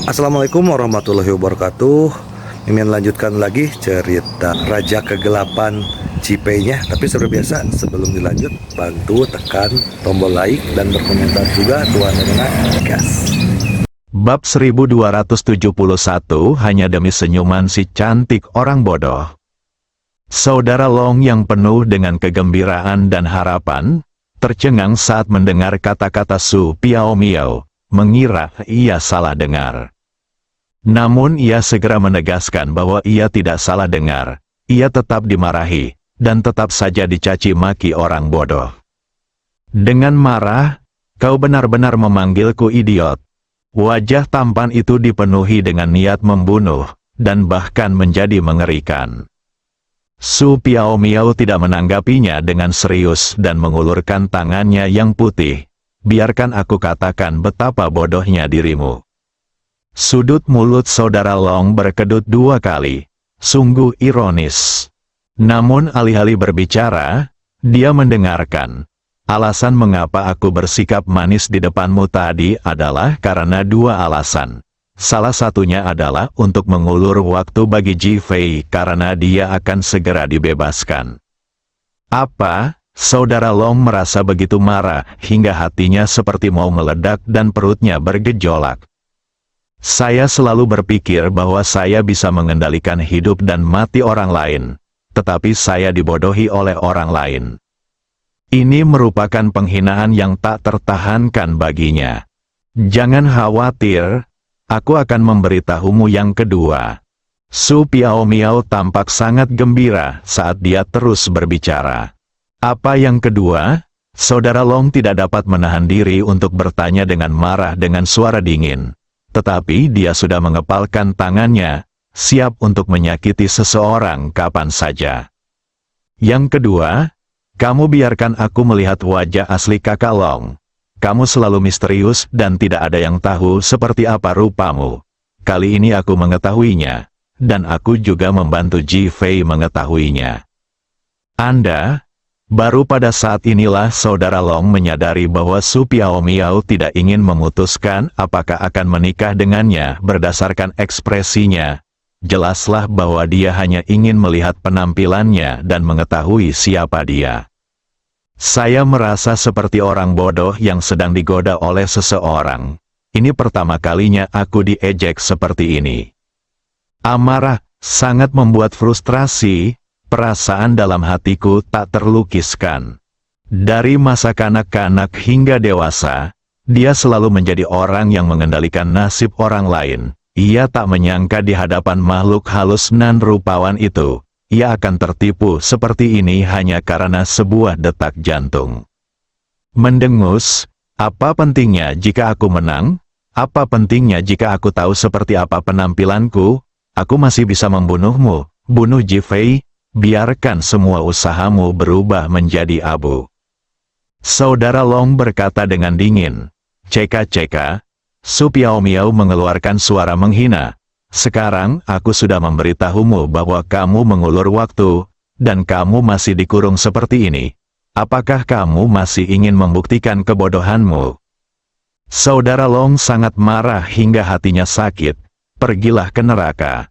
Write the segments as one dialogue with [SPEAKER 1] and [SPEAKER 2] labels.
[SPEAKER 1] Assalamualaikum warahmatullahi wabarakatuh. Mimin lanjutkan lagi cerita Raja Kegelapan Cipenya. Tapi seperti biasa, sebelum dilanjut, bantu tekan tombol like dan berkomentar juga Tuan Rena gas.
[SPEAKER 2] Bab 1271 hanya demi senyuman si cantik orang bodoh. Saudara Long yang penuh dengan kegembiraan dan harapan, tercengang saat mendengar kata-kata Su Piao Miao, mengira ia salah dengar. Namun ia segera menegaskan bahwa ia tidak salah dengar, ia tetap dimarahi, dan tetap saja dicaci maki orang bodoh. Dengan marah, kau benar-benar memanggilku idiot. Wajah tampan itu dipenuhi dengan niat membunuh, dan bahkan menjadi mengerikan. Su Piao Miao tidak menanggapinya dengan serius dan mengulurkan tangannya yang putih. Biarkan aku katakan betapa bodohnya dirimu. Sudut mulut saudara Long berkedut dua kali. Sungguh ironis. Namun alih-alih berbicara, dia mendengarkan. Alasan mengapa aku bersikap manis di depanmu tadi adalah karena dua alasan. Salah satunya adalah untuk mengulur waktu bagi Ji Fei karena dia akan segera dibebaskan. Apa? Saudara Long merasa begitu marah hingga hatinya seperti mau meledak dan perutnya bergejolak. Saya selalu berpikir bahwa saya bisa mengendalikan hidup dan mati orang lain, tetapi saya dibodohi oleh orang lain. Ini merupakan penghinaan yang tak tertahankan baginya. Jangan khawatir, aku akan memberitahumu yang kedua. Su Piao Miao tampak sangat gembira saat dia terus berbicara. Apa yang kedua? Saudara Long tidak dapat menahan diri untuk bertanya dengan marah dengan suara dingin. Tetapi dia sudah mengepalkan tangannya, siap untuk menyakiti seseorang kapan saja. Yang kedua, kamu biarkan aku melihat wajah asli kakak Long. Kamu selalu misterius dan tidak ada yang tahu seperti apa rupamu. Kali ini aku mengetahuinya, dan aku juga membantu Ji Fei mengetahuinya. Anda... Baru pada saat inilah saudara Long menyadari bahwa Su Piao Miao tidak ingin memutuskan apakah akan menikah dengannya berdasarkan ekspresinya. Jelaslah bahwa dia hanya ingin melihat penampilannya dan mengetahui siapa dia. Saya merasa seperti orang bodoh yang sedang digoda oleh seseorang. Ini pertama kalinya aku diejek seperti ini. Amarah sangat membuat frustrasi. Perasaan dalam hatiku tak terlukiskan. Dari masa kanak-kanak hingga dewasa, dia selalu menjadi orang yang mengendalikan nasib orang lain. Ia tak menyangka di hadapan makhluk halus nan rupawan itu, ia akan tertipu seperti ini hanya karena sebuah detak jantung. Mendengus, apa pentingnya jika aku menang? Apa pentingnya jika aku tahu seperti apa penampilanku? Aku masih bisa membunuhmu, bunuh Ji Fei. Biarkan semua usahamu berubah menjadi abu. Saudara Long berkata dengan dingin. Ceka-ceka, Su Piao Miao mengeluarkan suara menghina. Sekarang aku sudah memberitahumu bahwa kamu mengulur waktu, dan kamu masih dikurung seperti ini. Apakah kamu masih ingin membuktikan kebodohanmu? Saudara Long sangat marah hingga hatinya sakit. Pergilah ke neraka.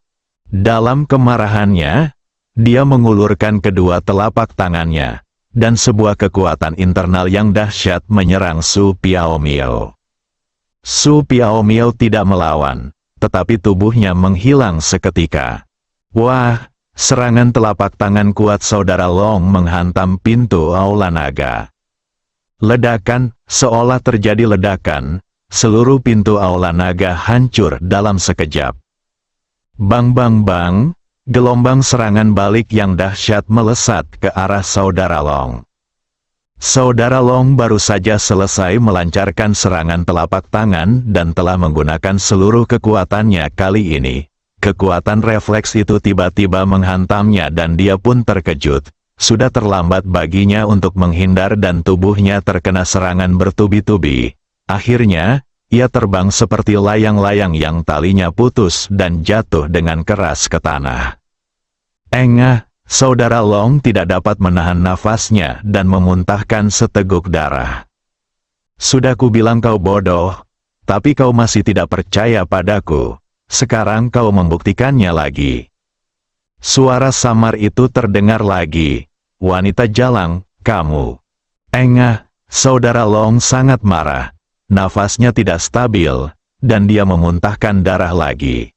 [SPEAKER 2] Dalam kemarahannya, dia mengulurkan kedua telapak tangannya, dan sebuah kekuatan internal yang dahsyat menyerang Su Piao Miao. Su Piao Miao tidak melawan, tetapi tubuhnya menghilang seketika. Wah, serangan telapak tangan kuat saudara Long menghantam pintu aula naga. Ledakan, seolah terjadi ledakan, seluruh pintu aula naga hancur dalam sekejap. Bang bang bang. Gelombang serangan balik yang dahsyat melesat ke arah saudara Long. Saudara Long baru saja selesai melancarkan serangan telapak tangan dan telah menggunakan seluruh kekuatannya kali ini. Kekuatan refleks itu tiba-tiba menghantamnya dan dia pun terkejut. Sudah terlambat baginya untuk menghindar dan tubuhnya terkena serangan bertubi-tubi. Akhirnya, ia terbang seperti layang-layang yang talinya putus dan jatuh dengan keras ke tanah. Engah, saudara Long tidak dapat menahan nafasnya dan memuntahkan seteguk darah. Sudah kubilang kau bodoh, Tapi kau masih tidak percaya padaku. Sekarang kau membuktikannya lagi. Suara samar itu terdengar lagi. Wanita jalang, kamu. Engah, Saudara Long sangat marah. Nafasnya tidak stabil, dan dia memuntahkan darah lagi.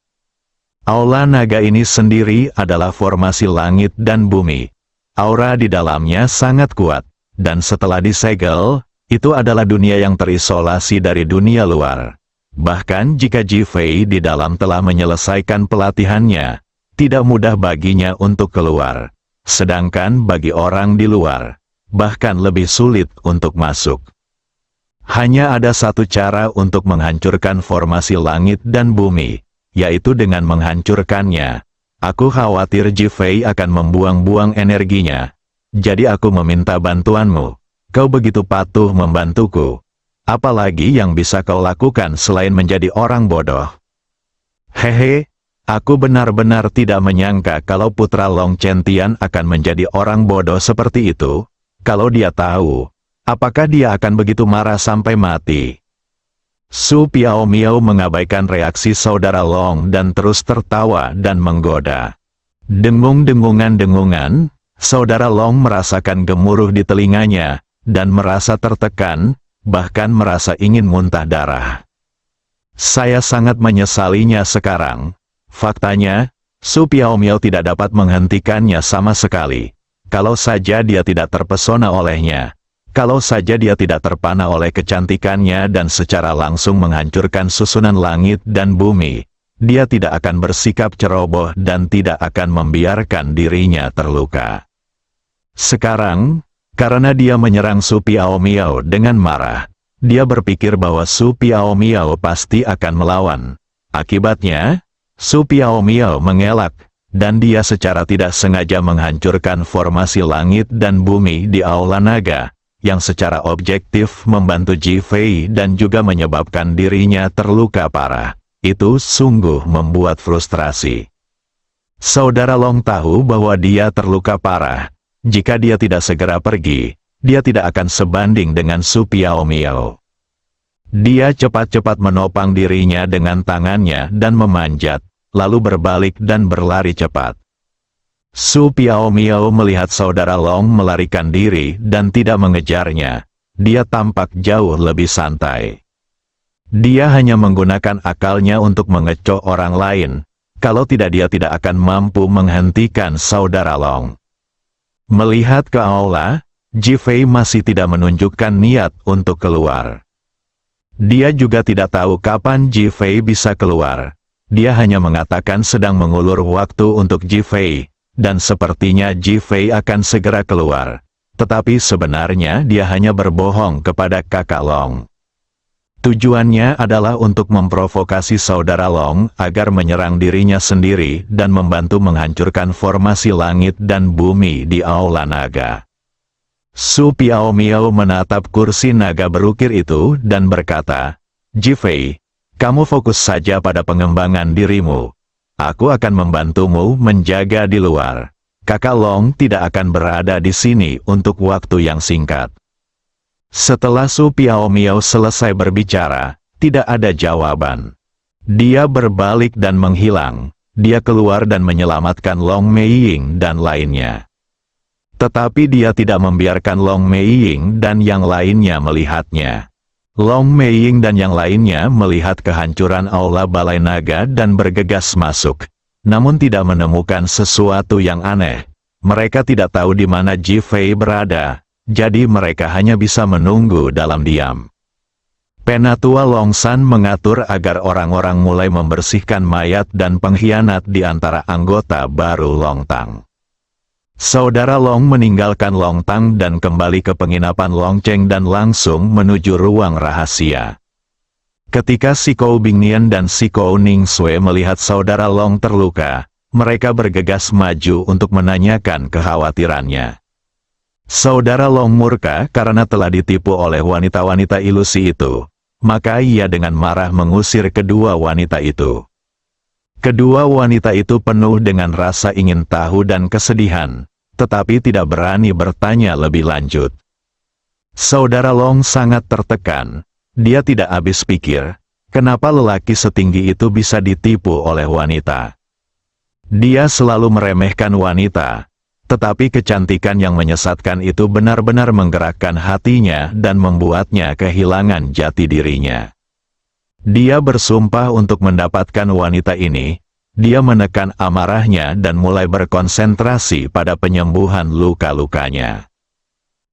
[SPEAKER 2] Aula naga ini sendiri adalah formasi langit dan bumi. Aura di dalamnya sangat kuat, dan setelah disegel, itu adalah dunia yang terisolasi dari dunia luar. Bahkan jika Ji Fei di dalam telah menyelesaikan pelatihannya, tidak mudah baginya untuk keluar. Sedangkan bagi orang di luar, bahkan lebih sulit untuk masuk. Hanya ada satu cara untuk menghancurkan formasi langit dan bumi, yaitu dengan menghancurkannya. Aku khawatir Ji Fei akan membuang-buang energinya. Jadi aku meminta bantuanmu. Kau begitu patuh membantuku. Apalagi yang bisa kau lakukan selain menjadi orang bodoh? Hehe, aku benar-benar tidak menyangka kalau putra Long Chentian akan menjadi orang bodoh seperti itu. Kalau dia tahu, apakah dia akan begitu marah sampai mati? Su Piaomiao mengabaikan reaksi saudara Long dan terus tertawa dan menggoda. Dengung-dengungan, saudara Long merasakan gemuruh di telinganya, dan merasa tertekan, bahkan merasa ingin muntah darah. Saya sangat menyesalinya sekarang. Faktanya, Su Piaomiao tidak dapat menghentikannya sama sekali. Kalau saja dia tidak terpesona olehnya. Kalau saja dia tidak terpana oleh kecantikannya dan secara langsung menghancurkan susunan langit dan bumi, dia tidak akan bersikap ceroboh dan tidak akan membiarkan dirinya terluka. Sekarang, karena dia menyerang Su Piaomiao dengan marah, dia berpikir bahwa Su Piaomiao pasti akan melawan. Akibatnya, Su Piaomiao mengelak, dan dia secara tidak sengaja menghancurkan formasi langit dan bumi di Aula Naga, yang secara objektif membantu Ji Fei dan juga menyebabkan dirinya terluka parah. Itu sungguh membuat frustrasi. Saudara Long tahu bahwa dia terluka parah. Jika dia tidak segera pergi, dia tidak akan sebanding dengan Su Piaomiao. Dia cepat-cepat menopang dirinya dengan tangannya dan memanjat, lalu berbalik dan berlari cepat. Su Piaomiao melihat saudara Long melarikan diri dan tidak mengejarnya. Dia tampak jauh lebih santai. Dia hanya menggunakan akalnya untuk mengecoh orang lain. Kalau tidak, dia tidak akan mampu menghentikan saudara Long. Melihat ke aula, Ji Fei masih tidak menunjukkan niat untuk keluar. Dia juga tidak tahu kapan Ji Fei bisa keluar. Dia hanya mengatakan sedang mengulur waktu untuk Ji Fei, dan sepertinya Ji Fei akan segera keluar. Tetapi sebenarnya dia hanya berbohong kepada kakak Long. Tujuannya adalah untuk memprovokasi saudara Long agar menyerang dirinya sendiri dan membantu menghancurkan formasi langit dan bumi di Aula Naga. Su Piaomiao menatap kursi naga berukir itu dan berkata, Ji Fei, kamu fokus saja pada pengembangan dirimu. Aku akan membantumu menjaga di luar. Kakak Long tidak akan berada di sini untuk waktu yang singkat. Setelah Su Piaomiao selesai berbicara, tidak ada jawaban. Dia berbalik dan menghilang. Dia keluar dan menyelamatkan Long Meiying dan lainnya. Tetapi dia tidak membiarkan Long Meiying dan yang lainnya melihatnya. Long Meiying dan yang lainnya melihat kehancuran aula Balai Naga dan bergegas masuk, namun tidak menemukan sesuatu yang aneh. Mereka tidak tahu di mana Ji Fei berada. Jadi mereka hanya bisa menunggu dalam diam. Penatua Longshan mengatur agar orang-orang mulai membersihkan mayat dan pengkhianat di antara anggota baru Longtang. Saudara Long meninggalkan Longtang dan kembali ke penginapan Longcheng dan langsung menuju ruang rahasia. Ketika Si Kou Bingnian dan Si Kou Ningsue melihat saudara Long terluka, mereka bergegas maju untuk menanyakan kekhawatirannya. Saudara Long murka karena telah ditipu oleh wanita-wanita ilusi itu, maka ia dengan marah mengusir kedua wanita itu. Kedua wanita itu penuh dengan rasa ingin tahu dan kesedihan, tetapi tidak berani bertanya lebih lanjut. Saudara Long sangat tertekan. Dia tidak habis pikir, Kenapa lelaki setinggi itu bisa ditipu oleh wanita? Dia selalu meremehkan wanita, tetapi kecantikan yang menyesatkan itu benar-benar menggerakkan hatinya dan membuatnya kehilangan jati dirinya. Dia bersumpah untuk mendapatkan wanita ini. Dia menekan amarahnya dan mulai berkonsentrasi pada penyembuhan luka-lukanya.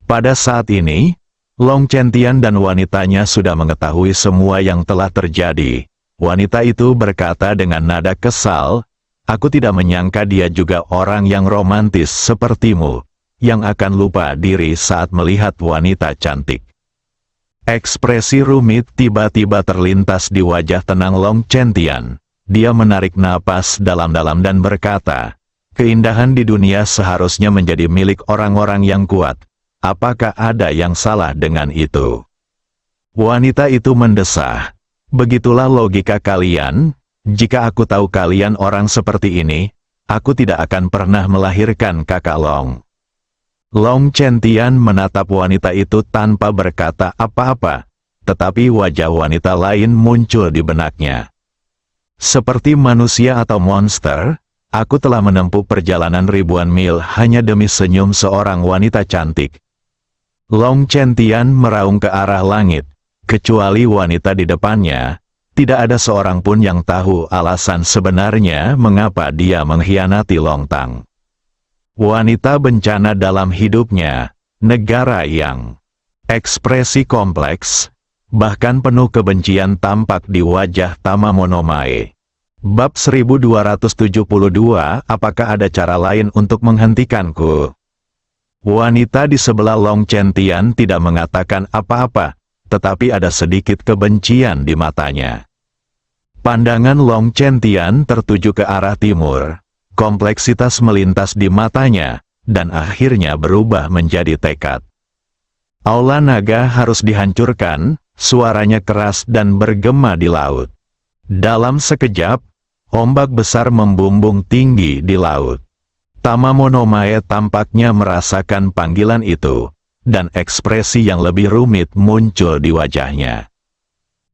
[SPEAKER 2] Pada saat ini, Long Chentian dan wanitanya sudah mengetahui semua yang telah terjadi. Wanita itu berkata dengan nada kesal, "Aku tidak menyangka dia juga orang yang romantis sepertimu, yang akan lupa diri saat melihat wanita cantik." Ekspresi rumit tiba-tiba terlintas di wajah tenang Long Chentian. Dia menarik napas dalam-dalam dan berkata, "Keindahan di dunia seharusnya menjadi milik orang-orang yang kuat. Apakah ada yang salah dengan itu?" Wanita itu mendesah, "Begitulah logika kalian. Jika aku tahu kalian orang seperti ini, aku tidak akan pernah melahirkan kakak Long." Long Chentian menatap wanita itu tanpa berkata apa-apa, tetapi wajah wanita lain muncul di benaknya. "Seperti manusia atau monster, aku telah menempuh perjalanan ribuan mil hanya demi senyum seorang wanita cantik." Long Chentian meraung ke arah langit. Kecuali wanita di depannya, tidak ada seorang pun yang tahu alasan sebenarnya mengapa dia mengkhianati Long Tang. Wanita bencana dalam hidupnya, negara yang ekspresi kompleks, bahkan penuh kebencian tampak di wajah Tama Monomae. Bab 1272, apakah ada cara lain untuk menghentikanku? Wanita di sebelah Long Chentian tidak mengatakan apa-apa, tetapi ada sedikit kebencian di matanya. Pandangan Long Chentian tertuju ke arah timur. Kompleksitas melintas di matanya, dan akhirnya berubah menjadi tekad. Aula naga harus dihancurkan, suaranya keras dan bergema di laut. Dalam sekejap, ombak besar membumbung tinggi di laut. Tama Monomae tampaknya merasakan panggilan itu, dan ekspresi yang lebih rumit muncul di wajahnya.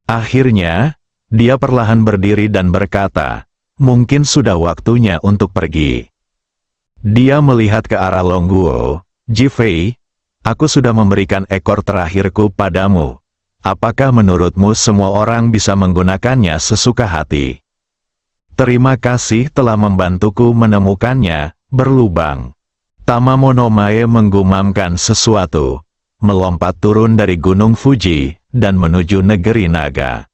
[SPEAKER 2] Akhirnya, dia perlahan berdiri dan berkata, "Mungkin sudah waktunya untuk pergi." Dia melihat ke arah Long Guo. "Ji Fei, aku sudah memberikan ekor terakhirku padamu. Apakah menurutmu semua orang bisa menggunakannya sesuka hati? Terima kasih telah membantuku menemukannya." Berlubang. Tama Monomae menggumamkan sesuatu, melompat turun dari Gunung Fuji, dan menuju negeri naga.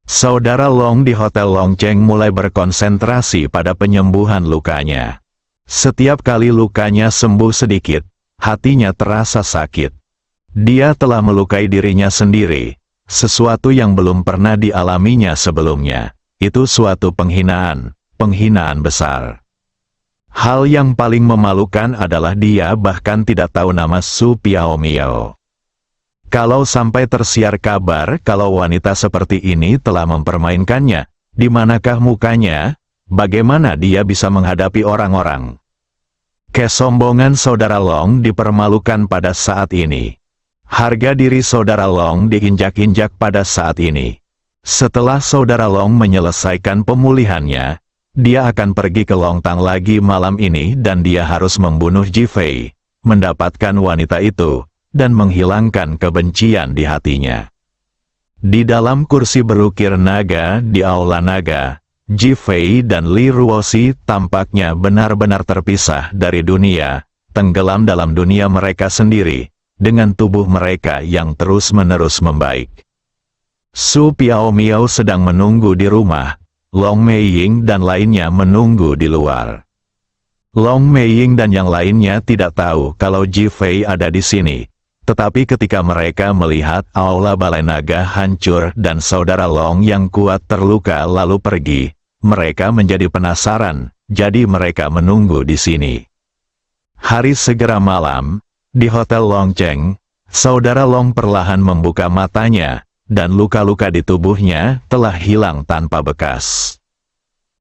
[SPEAKER 2] Saudara Long di Hotel Longcheng mulai berkonsentrasi pada penyembuhan lukanya. Setiap kali lukanya sembuh sedikit, hatinya terasa sakit. Dia telah melukai dirinya sendiri, sesuatu yang belum pernah dialaminya sebelumnya. Itu suatu penghinaan besar. Hal yang paling memalukan adalah dia bahkan tidak tahu nama Su Piaomiao. Kalau sampai tersiar kabar kalau wanita seperti ini telah mempermainkannya, di manakah mukanya? Bagaimana dia bisa menghadapi orang-orang? Kesombongan saudara Long dipermalukan pada saat ini. Harga diri saudara Long diinjak-injak pada saat ini. Setelah saudara Long menyelesaikan pemulihannya, dia akan pergi ke Long Tang lagi malam ini dan dia harus membunuh Ji Fei, mendapatkan wanita itu, dan menghilangkan kebencian di hatinya. Di dalam kursi berukir naga di Aula Naga, Ji Fei dan Li Ruoxi tampaknya benar-benar terpisah dari dunia, tenggelam dalam dunia mereka sendiri, dengan tubuh mereka yang terus-menerus membaik. Su Piaomiao sedang menunggu di rumah. Long Meiying dan lainnya menunggu di luar. Long Meiying dan yang lainnya tidak tahu kalau Ji Fei ada di sini. Tetapi ketika mereka melihat aula balai naga hancur dan saudara Long yang kuat terluka lalu pergi, mereka menjadi penasaran, jadi mereka menunggu di sini. Hari segera malam, di Hotel Longcheng, saudara Long perlahan membuka matanya, dan luka-luka di tubuhnya telah hilang tanpa bekas.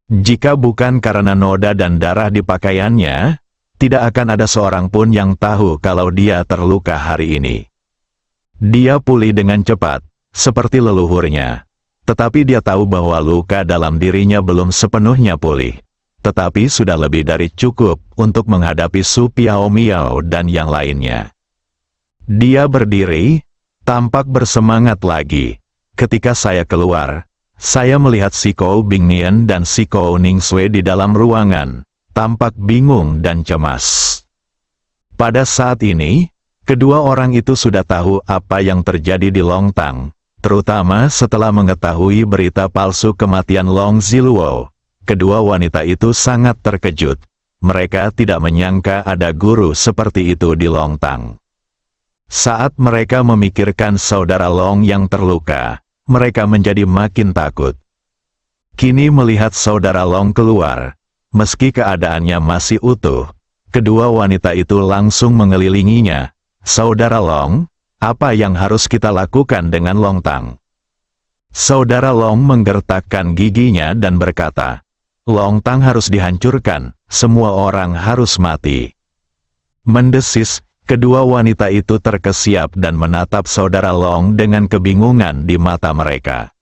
[SPEAKER 2] Jika bukan karena noda dan darah di pakaiannya, tidak akan ada seorang pun yang tahu kalau dia terluka hari ini. Dia pulih dengan cepat, seperti leluhurnya. Tetapi dia tahu bahwa luka dalam dirinya belum sepenuhnya pulih. Tetapi sudah lebih dari cukup untuk menghadapi Su Piao Miao dan yang lainnya. Dia berdiri, tampak bersemangat lagi. Ketika saya keluar, saya melihat si Kou Bingnian dan si Kou Ningsue di dalam ruangan, tampak bingung dan cemas. Pada saat ini, kedua orang itu sudah tahu apa yang terjadi di Longtang. Terutama setelah mengetahui berita palsu kematian Long Ziluo, kedua wanita itu sangat terkejut. Mereka tidak menyangka ada guru seperti itu di Longtang. Saat mereka memikirkan saudara Long yang terluka, mereka menjadi makin takut. Kini melihat saudara Long keluar, meski keadaannya masih utuh, kedua wanita itu langsung mengelilinginya. "Saudara Long, apa yang harus kita lakukan dengan Longtang?" Saudara Long menggertakkan giginya dan berkata, "Longtang harus dihancurkan, semua orang harus mati." Mendesis, kedua wanita itu terkesiap dan menatap saudara Long dengan kebingungan di mata mereka.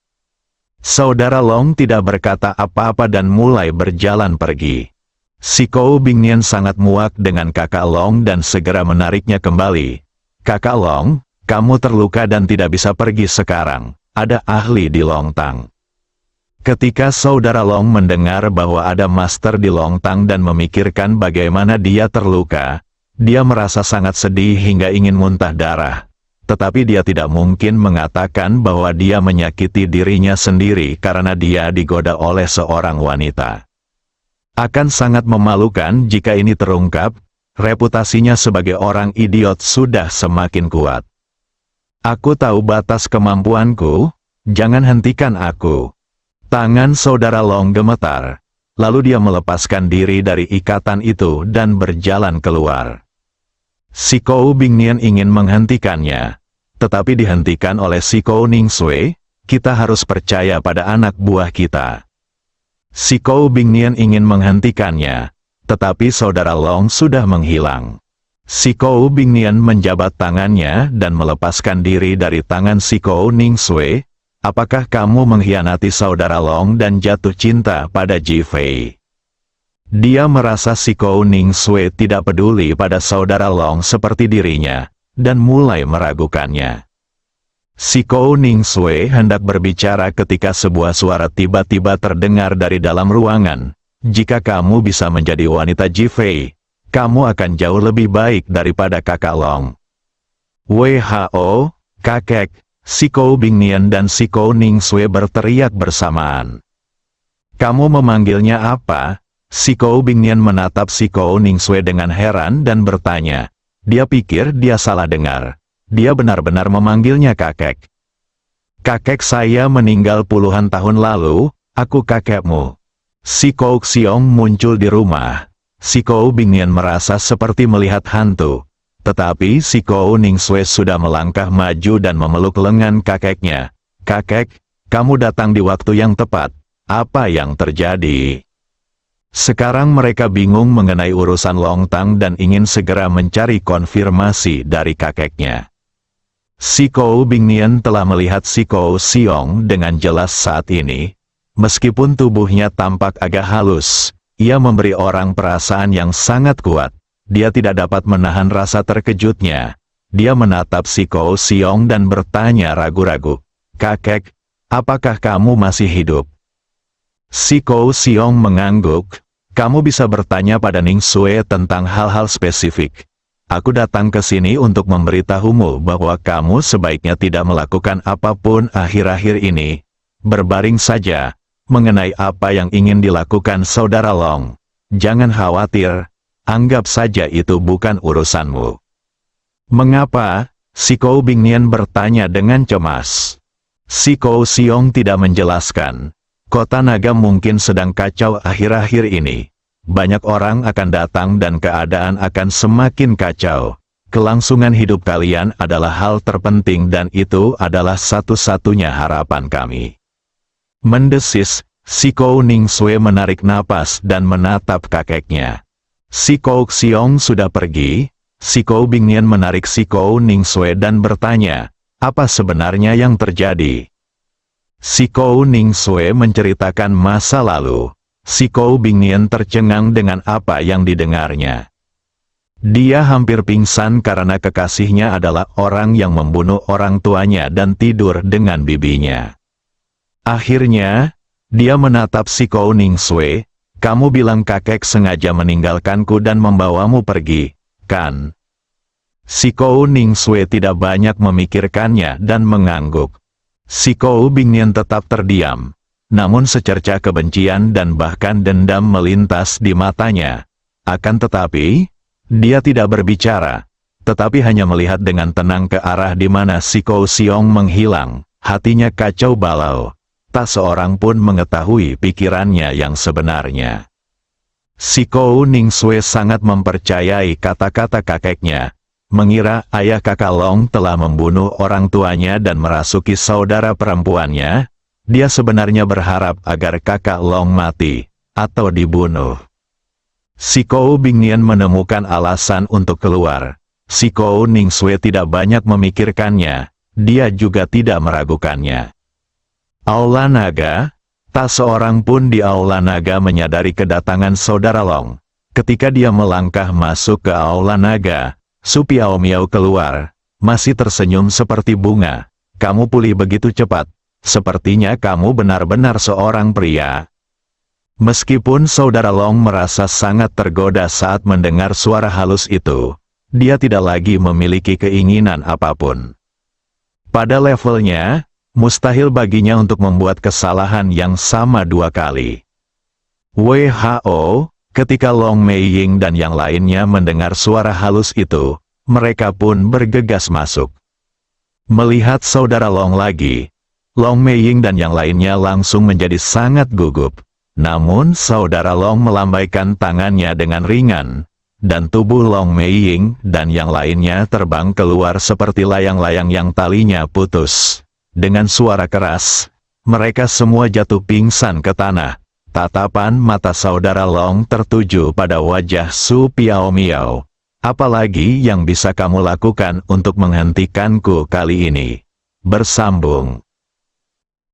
[SPEAKER 2] Saudara Long tidak berkata apa-apa dan mulai berjalan pergi. Si Kou Bingnian sangat muak dengan kakak Long dan segera menariknya kembali. "Kakak Long, kamu terluka dan tidak bisa pergi sekarang. Ada ahli di Longtang." Ketika saudara Long mendengar bahwa ada master di Longtang dan memikirkan bagaimana dia terluka, dia merasa sangat sedih hingga ingin muntah darah. Tetapi dia tidak mungkin mengatakan bahwa dia menyakiti dirinya sendiri karena dia digoda oleh seorang wanita. Akan sangat memalukan jika ini terungkap, reputasinya sebagai orang idiot sudah semakin kuat. "Aku tahu batas kemampuanku, jangan hentikan aku." Tangan saudara Long gemetar, lalu dia melepaskan diri dari ikatan itu dan berjalan keluar. Si Kou Bingnian ingin menghentikannya, tetapi dihentikan oleh si Kou Ningsue. "Kita harus percaya pada anak buah kita." Si Kou Bingnian ingin menghentikannya, tetapi saudara Long sudah menghilang. Si Kou Bingnian menjabat tangannya dan melepaskan diri dari tangan si Kou Ningsue. "Apakah kamu mengkhianati saudara Long dan jatuh cinta pada Ji Fei?" Dia merasa si Kou Ningsue tidak peduli pada saudara Long seperti dirinya, dan mulai meragukannya. Si Kou Ningsue hendak berbicara ketika sebuah suara tiba-tiba terdengar dari dalam ruangan. "Jika kamu bisa menjadi wanita Ji Fei, kamu akan jauh lebih baik daripada kakak Long." "WHO, kakek!" Si Kou Bingnian dan si Kou Ningsue berteriak bersamaan. "Kamu memanggilnya apa?" Si Kou Bingnian menatap si Kou Ningsue dengan heran dan bertanya. Dia pikir dia salah dengar. Dia benar-benar memanggilnya kakek. "Kakek saya meninggal puluhan tahun lalu, aku kakekmu." Si Kou Xiong muncul di rumah. Si Kou Bingnian merasa seperti melihat hantu. Tetapi si Kou Ningsue sudah melangkah maju dan memeluk lengan kakeknya. "Kakek, kamu datang di waktu yang tepat. Apa yang terjadi?" Sekarang mereka bingung mengenai urusan Longtang dan ingin segera mencari konfirmasi dari kakeknya. Si Kou Bingnian telah melihat si Kou Xiong dengan jelas saat ini. Meskipun tubuhnya tampak agak halus, ia memberi orang perasaan yang sangat kuat. Dia tidak dapat menahan rasa terkejutnya. Dia menatap si Kou Xiong dan bertanya ragu-ragu, "Kakek, apakah kamu masih hidup?" Si Kou Xiong mengangguk. "Kamu bisa bertanya pada Ningsue tentang hal-hal spesifik. Aku datang ke sini untuk memberitahumu bahwa kamu sebaiknya tidak melakukan apapun akhir-akhir ini. Berbaring saja, mengenai apa yang ingin dilakukan saudara Long. Jangan khawatir, anggap saja itu bukan urusanmu." "Mengapa?" Si Kou Bingnian bertanya dengan cemas. Si Kou Xiong tidak menjelaskan. Kota naga mungkin sedang kacau akhir-akhir ini. Banyak orang akan datang dan keadaan akan semakin kacau. Kelangsungan hidup kalian adalah hal terpenting dan itu adalah satu-satunya harapan kami. Mendesis, si Kou Ningsue menarik napas dan menatap kakeknya. Si Kou Xiong sudah pergi. Si Kou Bingnian menarik si Kou Ningsue dan bertanya, "Apa sebenarnya yang terjadi?" Si Kou Ningsue menceritakan masa lalu. Si Kou Bingnian tercengang dengan apa yang didengarnya. Dia hampir pingsan karena kekasihnya adalah orang yang membunuh orang tuanya dan tidur dengan bibinya. Akhirnya, dia menatap si Kou Ningsue. Kamu bilang kakek sengaja meninggalkanku dan membawamu pergi, kan? Si Kou Ningsue tidak banyak memikirkannya dan mengangguk. Si Kou Bingnian tetap terdiam. Namun secerca kebencian dan bahkan dendam melintas di matanya. Akan tetapi, dia tidak berbicara, tetapi hanya melihat dengan tenang ke arah di mana si Kou Xiong menghilang. Hatinya kacau balau. Tak seorang pun mengetahui pikirannya yang sebenarnya. Si Kou Ningsue sangat mempercayai kata-kata kakeknya. Mengira ayah kakak Long telah membunuh orang tuanya dan merasuki saudara perempuannya. Dia sebenarnya berharap agar kakak Long mati, atau dibunuh. Si Kou Bingnian menemukan alasan untuk keluar. Si Kou Ningsue tidak banyak memikirkannya, dia juga tidak meragukannya. Aula Naga, tak seorang pun di Aula Naga menyadari kedatangan saudara Long. Ketika dia melangkah masuk ke Aula Naga, Su Piaomiao keluar, masih tersenyum seperti bunga. Kamu pulih begitu cepat. Sepertinya kamu benar-benar seorang pria. Meskipun saudara Long merasa sangat tergoda saat mendengar suara halus itu, dia tidak lagi memiliki keinginan apapun. Pada levelnya, mustahil baginya untuk membuat kesalahan yang sama dua kali. WHO, ketika Long Meiying dan yang lainnya mendengar suara halus itu, mereka pun bergegas masuk. Melihat saudara Long lagi, Long Meiying dan yang lainnya langsung menjadi sangat gugup. Namun saudara Long melambaikan tangannya dengan ringan, dan tubuh Long Meiying dan yang lainnya terbang keluar seperti layang-layang yang talinya putus. Dengan suara keras, mereka semua jatuh pingsan ke tanah. Tatapan mata saudara Long tertuju pada wajah Su Piaomiao. Apalagi yang bisa kamu lakukan untuk menghentikanku kali ini? Bersambung.